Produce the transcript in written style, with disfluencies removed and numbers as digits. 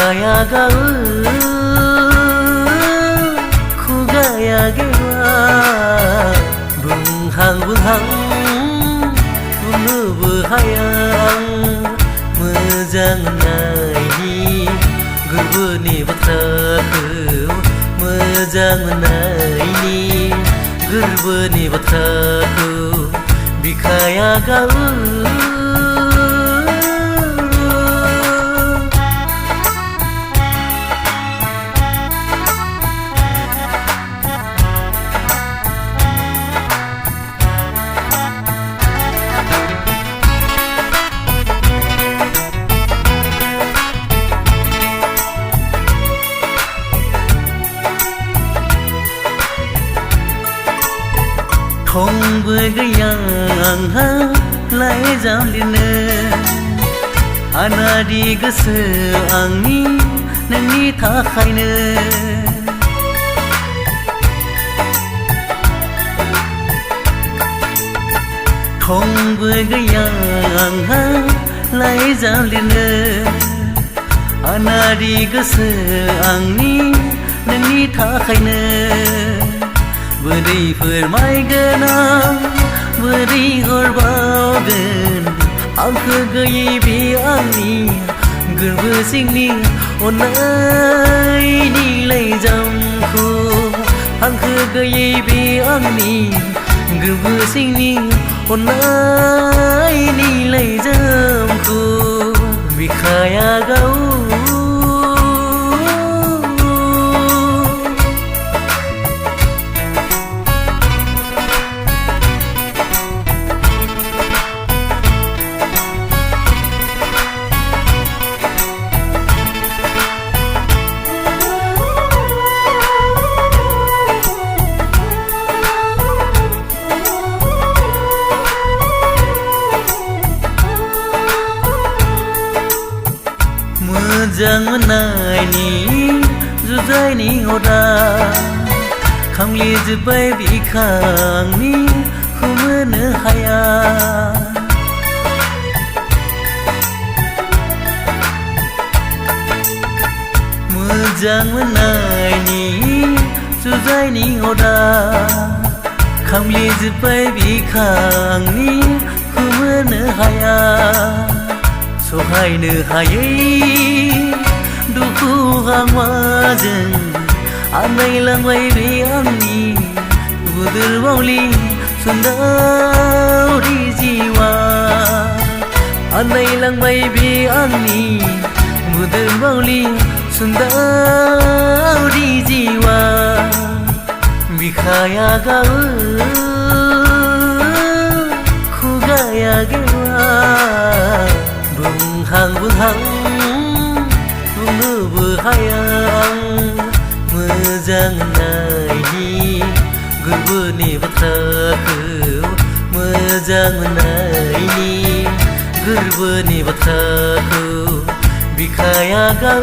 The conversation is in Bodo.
बिखायागा खुगायागेवा बुंहां बुंनोबो हाया आं मोजां नायनि गोरबोनि बाथ्राखौ मोजां नायनि गोरबोनि बाथ्राखौ बिखायागा थंबो गैया आंहा लाइजाम लिरनो आनादि गोसो आंनि नोंनि थाखायनो थंबो गैया आंहा लाइजाम लिरनो आनादि गोसो आंनि नोंनि थाखायनो बोरै फोरमायगोन आं बोरै हरबावगोन आंखो गैयै बे आंनि गोरबो सिंनि अननायनि लाइजामखौ आंखो गैयै बे आंनि गोरबो सिंनि अननायनि लाइजामखौ बिखायागा मोजां मोननायनि जुजाइनि अरा खामलिजोब्बाय बिखांनि खोमोनो हाया मोजां मोननायनि जुजाइनि अरा खामलिजोब्बाय बिखांनि खोमोनो हाया सहायनो हायै दुखु हांमाजों आन्दायलांबाय बे आंनि बुदुर बावलि सुन्दावरि जिउआ आन्दायलांबाय बे आंनि बुदुर बावलि सुन्दावरि जिउआ बिखायागा खुगायागेवा बुंहां बुंनोबो हाया आं मोजां नायनि गोरबोनि बाथ्राखौ मोजां नायनि गोरबोनि बाथ्राखौ बिखायागा